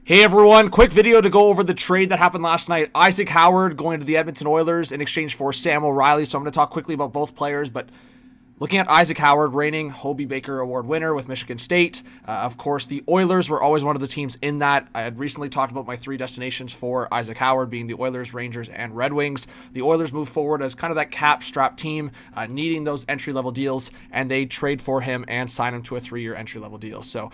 Hey everyone, quick video to go over the trade that happened last night. Isaac Howard going to the Edmonton Oilers in exchange for Sam O'Reilly. So I'm going to talk quickly about both players, but looking at Isaac Howard, reigning Hobey Baker Award winner with Michigan State. Of course, the Oilers were always one of the teams in that. I had recently talked about my 3 destinations for Isaac Howard being the Oilers, Rangers, and Red Wings. The Oilers move forward as kind of that cap-strapped team, needing those entry-level deals, and they trade for him and sign him to a 3-year entry-level deal. So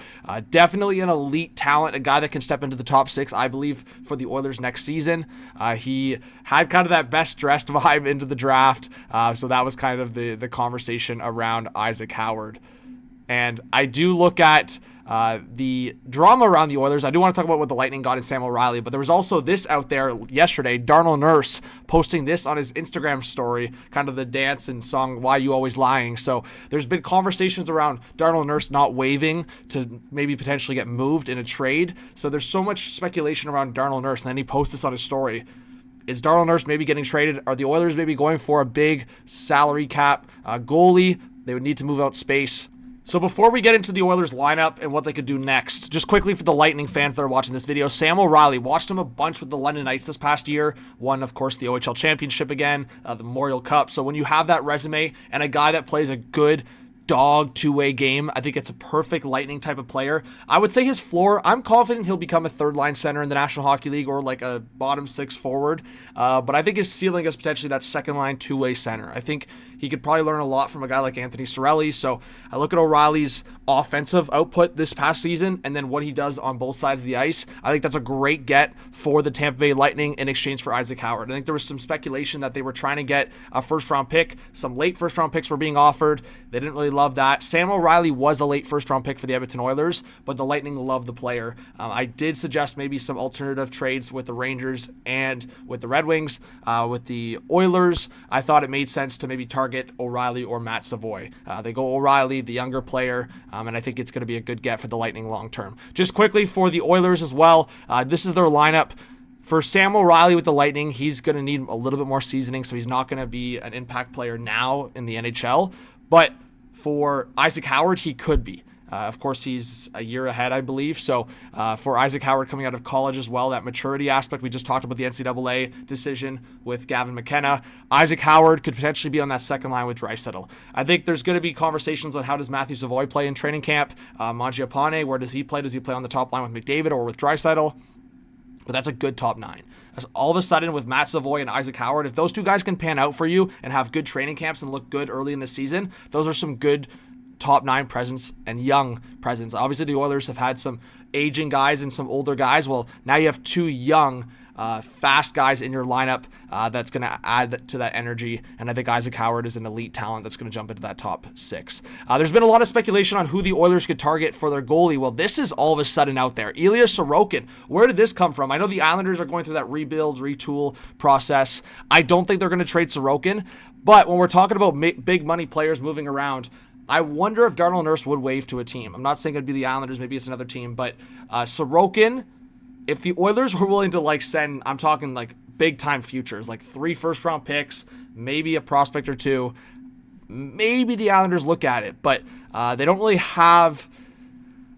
definitely an elite talent, a guy that can step into the top 6, I believe, for the Oilers next season. He had kind of that best-dressed vibe into the draft, so that was kind of the conversation around Isaac Howard. And I do look at the drama around the Oilers. I do want to talk about what the Lightning got in Sam O'Reilly, but there was also this out there yesterday, Darnell Nurse posting this on his Instagram story, kind of the dance and song Why You Always Lying. So there's been conversations around Darnell Nurse not waiving to maybe potentially get moved in a trade. So there's so much speculation around Darnell Nurse, and then he posts this on his story. Is Darnell Nurse maybe getting traded? Are the Oilers maybe going for a big salary cap goalie? They would need to move out space. So before we get into the Oilers lineup and what they could do next, just quickly for the Lightning fans that are watching this video, Sam O'Reilly, watched him a bunch with the London Knights this past year, won, of course, the OHL Championship again, the Memorial Cup. So when you have that resume and a guy that plays a good dog two-way game, I think it's a perfect Lightning type of player. I would say his floor, I'm confident he'll become a third-line center in the National Hockey League or like a bottom 6 forward, but I think his ceiling is potentially that second-line two-way center. I think he could probably learn a lot from a guy like Anthony Cirelli. So I look at O'Reilly's offensive output this past season and then what he does on both sides of the ice. I think that's a great get for the Tampa Bay Lightning in exchange for Isaac Howard. I think there was some speculation that they were trying to get a first-round pick. Some late first-round picks were being offered. They didn't really love that. Sam O'Reilly was a late first-round pick for the Edmonton Oilers, but the Lightning loved the player. I did suggest maybe some alternative trades with the Rangers and with the Red Wings. With the Oilers, I thought it made sense to maybe target O'Reilly or Matt Savoy. They go O'Reilly, the younger player, and I think it's going to be a good get for the Lightning long term. Just quickly for the Oilers as well, this is their lineup. For Sam O'Reilly with the Lightning, he's going to need a little bit more seasoning, so he's not going to be an impact player now in the NHL. But for Isaac Howard, he could be. Of course, he's a year ahead, I believe. So for Isaac Howard coming out of college as well, that maturity aspect, we just talked about the NCAA decision with Gavin McKenna. Isaac Howard could potentially be on that second line with Draisaitl. I think there's going to be conversations on how does Matthew Savoy play in training camp. Mangiapane, where does he play? Does he play on the top line with McDavid or with Draisaitl? But that's a good top 9. All of a sudden with Matt Savoy and Isaac Howard, if those two guys can pan out for you and have good training camps and look good early in the season, those are some good top 9 presence and young presence. Obviously, the Oilers have had some aging guys and some older guys. Well, now you have 2 young, fast guys in your lineup that's going to add to that energy. And I think Isaac Howard is an elite talent that's going to jump into that top 6. There's been a lot of speculation on who the Oilers could target for their goalie. Well, this is all of a sudden out there. Ilya Sorokin. Where did this come from? I know the Islanders are going through that rebuild, retool process. I don't think they're going to trade Sorokin. But when we're talking about big money players moving around, I wonder if Darnell Nurse would waive to a team. I'm not saying it'd be the Islanders, maybe it's another team, but Sorokin, if the Oilers were willing to send, I'm talking big time futures, 3 first-round picks, maybe a prospect or 2, maybe the Islanders look at it, but they don't really have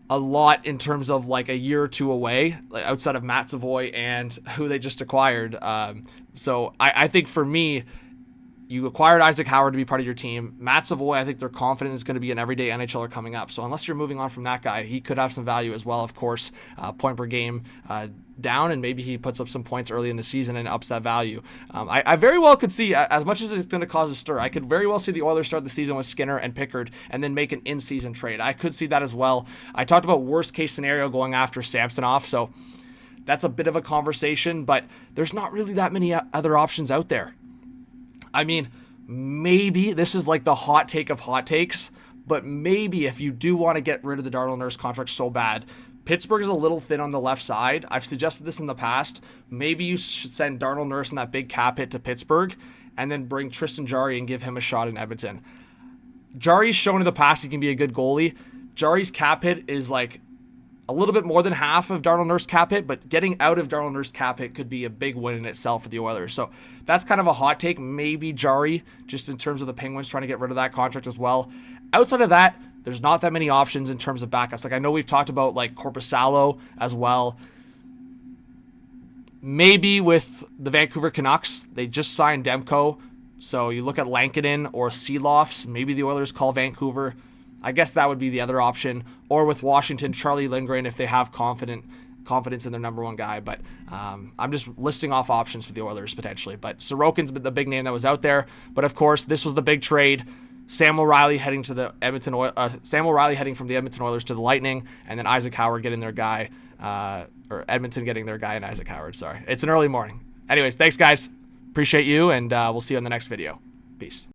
a lot in terms of a year or 2 away, outside of Matt Savoy and who they just acquired. So I think for me, you acquired Isaac Howard to be part of your team. Matt Savoy, I think they're confident is going to be an everyday NHLer coming up. So unless you're moving on from that guy, he could have some value as well, of course. Point per game down, and maybe he puts up some points early in the season and ups that value. I very well could see, as much as it's going to cause a stir, I could very well see the Oilers start the season with Skinner and Pickard and then make an in-season trade. I could see that as well. I talked about worst-case scenario going after Samsonov, so that's a bit of a conversation, but there's not really that many other options out there. I mean, maybe this is the hot take of hot takes, but maybe if you do want to get rid of the Darnell Nurse contract so bad, Pittsburgh is a little thin on the left side. I've suggested this in the past. Maybe you should send Darnell Nurse and that big cap hit to Pittsburgh and then bring Tristan Jarry and give him a shot in Edmonton. Jarry's shown in the past he can be a good goalie. Jarry's cap hit is a little bit more than half of Darnell Nurse cap hit, but getting out of Darnell Nurse cap hit could be a big win in itself for the Oilers. So that's kind of a hot take. Maybe Jarry, just in terms of the Penguins trying to get rid of that contract as well. Outside of that, there's not that many options in terms of backups. I know we've talked about Korpisalo as well. Maybe with the Vancouver Canucks, they just signed Demko. So you look at Lankinen or Seelofs. Maybe the Oilers call Vancouver. I guess that would be the other option. Or with Washington, Charlie Lindgren if they have confidence in their number one guy. But I'm just listing off options for the Oilers potentially. But Sorokin's the big name that was out there. But of course, this was the big trade. Sam O'Reilly heading from the Edmonton Oilers to the Lightning, and then Isaac Howard getting their guy, or Edmonton getting their guy in Isaac Howard. Sorry, it's an early morning. Anyways, thanks guys, appreciate you, and we'll see you on the next video. Peace.